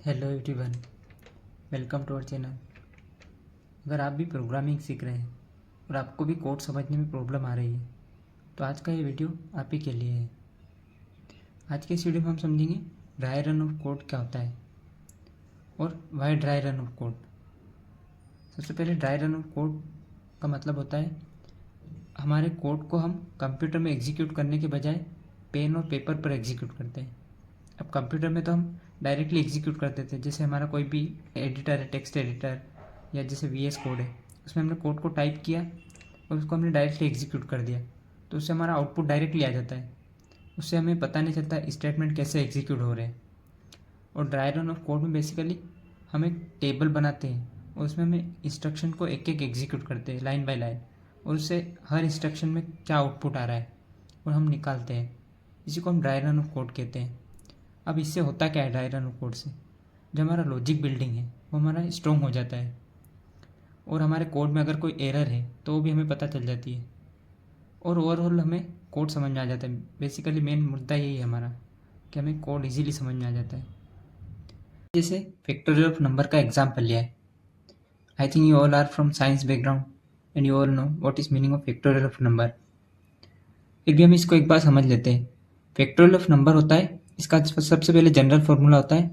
Hello everyone, welcome to our channel. अगर आप भी प्रोग्रामिंग सीख रहे हैं और आपको भी कोड समझने में प्रॉब्लम आ रही है तो आज का ये वीडियो आप ही के लिए है। आज के इस वीडियो में हम समझेंगे ड्राई रन ऑफ कोड क्या होता है और why dry run of code. सबसे पहले ड्राई रन ऑफ कोड का मतलब होता है हमारे कोड को हम कंप्यूटर में एग्जीक्यूट करने के बजाय पेन और पेपर पर एग्जीक्यूट करते हैं। अब कंप्यूटर में तो हम डायरेक्टली एग्जीक्यूट कर देते हैं, जैसे हमारा कोई भी एडिटर है, टेक्स्ट एडिटर या जैसे VS कोड है, उसमें हमने कोड को टाइप किया और उसको हमने डायरेक्टली एग्जीक्यूट कर दिया तो उससे हमारा आउटपुट डायरेक्टली आ जाता है। उससे हमें पता नहीं चलता स्टेटमेंट कैसे एग्जीक्यूट हो रहे हैं। और ड्राई रन ऑफ कोड में बेसिकली हम एक टेबल बनाते हैं और उसमें हमें इंस्ट्रक्शन को एक एक एग्जीक्यूट करते हैं लाइन बाय लाइन, और उससे हर इंस्ट्रक्शन में क्या आउटपुट आ रहा है और हम निकालते हैं। इसी को हम ड्राई रन ऑफ कोड कहते हैं। अब इससे होता क्या है ड्राई रन ऑफ कोड से, जो हमारा लॉजिक बिल्डिंग है वो हमारा स्ट्रॉन्ग हो जाता है और हमारे कोड में अगर कोई एरर है तो वो भी हमें पता चल जाती है और ओवरऑल हमें कोड समझ में आ जाता है। बेसिकली मेन मुद्दा यही है हमारा कि हमें कोड इजीली समझ में आ जाता है। जैसे फैक्टोरियल ऑफ नंबर का एग्जाम्पल लिया है। I think you all are from science background and you all know what is meaning of factorial of number. फिर भी हम इसको एक बार समझ लेते हैं। फैक्टोरियल ऑफ नंबर होता है, इसका सबसे पहले जनरल फॉर्मूला होता है।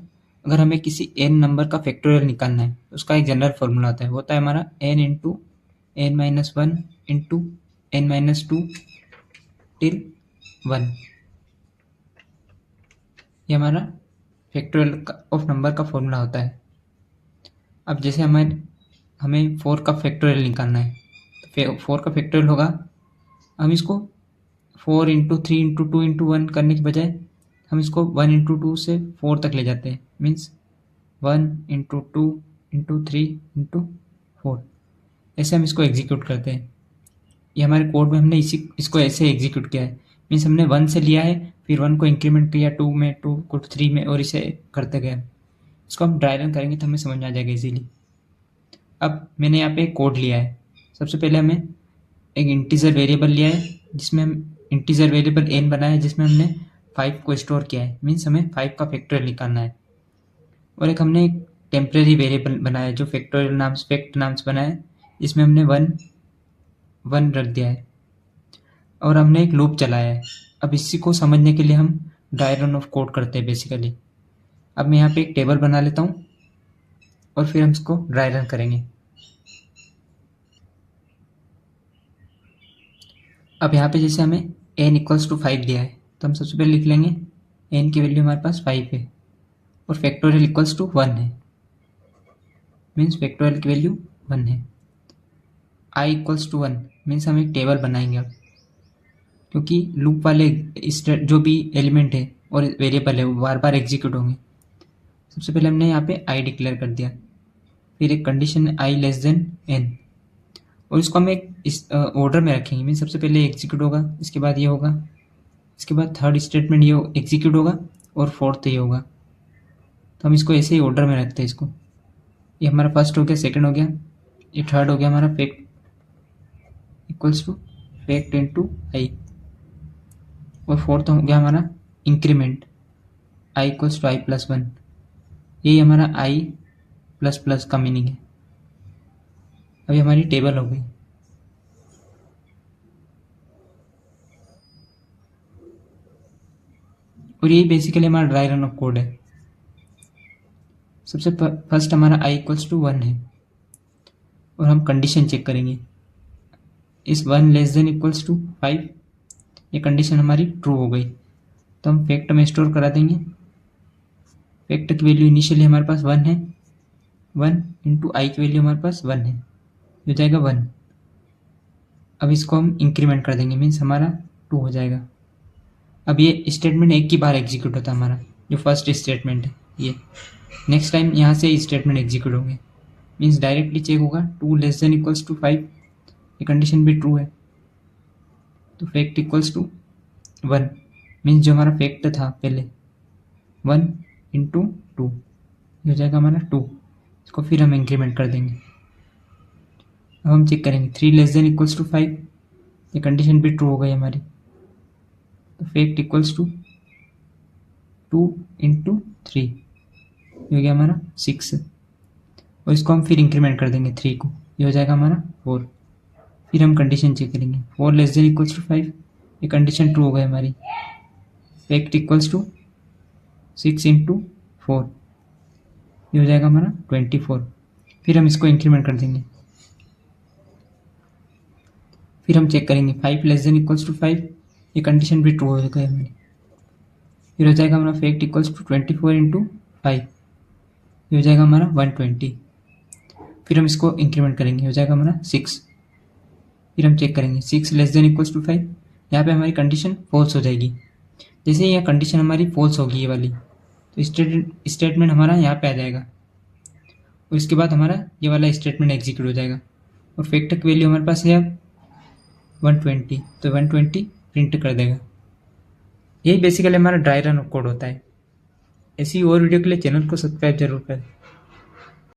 अगर हमें किसी n नंबर का फैक्टोरियल निकालना है तो उसका एक जनरल फॉर्मूला होता है, वो होता है हमारा n into n minus one into n minus two till one. ये हमारा फैक्टोरियल ऑफ नंबर का फॉर्मूला होता है। अब जैसे हमें 4 का फैक्टोरियल निकालना है तो 4 का फैक्टोरियल होगा, हम इसको 4 इंटू 3 इंटू 2 इंटू 1 करने के बजाय हम इसको 1 इंटू 2 से 4 तक ले जाते हैं। मीन्स 1 इंटू 2 इंटू 3 इंटू 4, ऐसे हम इसको एग्जीक्यूट करते हैं। ये हमारे कोड में हमने इसको ऐसे एग्जीक्यूट किया है। मीन्स हमने 1 से लिया है, फिर 1 को इंक्रीमेंट किया 2 में, 2 को 3 में, और इसे करते गए। इसको हम ड्राई रन करेंगे तो हमें समझ में आ जाएगा इजीली। अब मैंने यहाँ पे एक कोड लिया है। सबसे पहले हमें एक इंटीजर वेरिएबल लिया है जिसमें हम इंटीजर वेरिएबल n बनाया है, जिसमें हमने 5 को स्टोर किया है। मीन्स हमें 5 का फैक्टोरियल निकालना है। और एक हमने एक टेम्परेरी वेरिएबल बनाया है जो फैक्टोरियल नाम फैक्ट नाम से बनाया है, इसमें हमने 1 रख दिया है और हमने एक लूप चलाया है। अब इसी को समझने के लिए हम ड्राई रन ऑफ कोड करते हैं बेसिकली। अब मैं यहाँ पे एक टेबल बना लेता हूँ और फिर हम इसको ड्राई रन करेंगे। अब यहाँ पे जैसे हमें n इक्वल्स टू 5 दिया है तो हम सबसे पहले लिख लेंगे n की वैल्यू हमारे पास 5 है और फैक्टोरियल इक्वल्स टू 1 है। मीन्स फैक्टोरियल की वैल्यू 1 है। i इक्वल्स टू 1 मीन्स हम एक टेबल बनाएंगे अब, क्योंकि लूप वाले जो भी एलिमेंट है और वेरिएबल है वो बार बार एग्जीक्यूट होंगे। सबसे पहले हमने यहाँ पे i डिक्लेयर कर दिया, फिर एक कंडीशन है i लेस देन n, और इसको हम एक इस ऑर्डर में रखेंगे। मीन्स सबसे पहले एग्जीक्यूट होगा, इसके बाद ये होगा, इसके बाद थर्ड स्टेटमेंट ये एग्जीक्यूट होगा और फोर्थ ये होगा। तो हम इसको ऐसे ही ऑर्डर में रखते हैं इसको। ये हमारा फर्स्ट हो गया, सेकंड हो गया, ये थर्ड हो गया हमारा fact equals to fact into I, और फोर्थ हो गया हमारा increment I equals to I plus one. यही हमारा आई प्लस प्लस का मीनिंग है। अभी हमारी टेबल हो गई। और यही बेसिकली हमारा ड्राई रन ऑफ कोड है। सबसे फर्स्ट हमारा आई इक्वल्स टू 1 है और हम कंडीशन चेक करेंगे। इस 1 लेस देन इक्वल्स टू 5, ये कंडीशन हमारी ट्रू हो गई तो हम फैक्ट में स्टोर करा देंगे। फैक्ट की वैल्यू इनिशियली हमारे पास 1 है, 1 इंटू आई की वैल्यू हमारे पास 1 है, हो जाएगा 1। अब इसको हम इंक्रीमेंट कर देंगे, मीन्स हमारा 2 हो जाएगा। अब ये स्टेटमेंट एक ही बार एग्जीक्यूट होता है हमारा, जो फर्स्ट स्टेटमेंट है ये। नेक्स्ट टाइम यहाँ से स्टेटमेंट एग्जीक्यूट होंगे, मीन्स डायरेक्टली चेक होगा 2 लेस देन इक्वल्स टू 5, ये कंडीशन भी ट्रू है तो फैक्ट इक्वल्स टू 1। मीन्स जो हमारा फैक्ट था पहले 1 इंटू 2, ये हो जाएगा हमारा 2। इसको फिर हम इंक्रीमेंट कर देंगे। अब हम चेक करेंगे 3 लेस देन इक्वल्स टू 5, ये कंडीशन भी ट्रू हो गई हमारी तो फैक्ट इक्वल्स टू 2 इंटू 3, ये हो गया हमारा 6 और इसको हम फिर इंक्रीमेंट कर देंगे 3 को, ये हो जाएगा हमारा 4। फिर हम कंडीशन चेक करेंगे 4 लेस देन इक्वल्स टू 5, ये कंडीशन ट्रू हो गई हमारी। फैक्ट इक्वल्स टू 6 इंटू 4, ये हो जाएगा हमारा 24। फिर हम इसको इंक्रीमेंट कर देंगे, फिर हम चेक करेंगे 5 लेस देन इक्वल्स टू 5, ये कंडीशन भी ट्रू हो गई हमारी। फिर हो जाएगा हमारा फैक्ट इक्वल्स टू 24 इंटू 5, ये हो जाएगा हमारा 120। फिर हम इसको इंक्रीमेंट करेंगे, हो जाएगा हमारा 6। फिर हम चेक करेंगे 6 लेस देन इक्वल्स टू 5, यहाँ पे हमारी कंडीशन फॉल्स हो जाएगी। जैसे यहाँ कंडीशन हमारी फॉल्स होगी ये वाली, तो स्टेटमेंट हमारा यहाँ पे आ जाएगा और इसके बाद हमारा ये वाला स्टेटमेंट एग्जीक्यूट हो जाएगा। और फैक्टर की वैल्यू हमारे पास है अब 120, तो 120 प्रिंट कर देगा। यही बेसिकली हमारा ड्राई रन कोड होता है। ऐसी और वीडियो के लिए चैनल को सब्सक्राइब जरूर करें।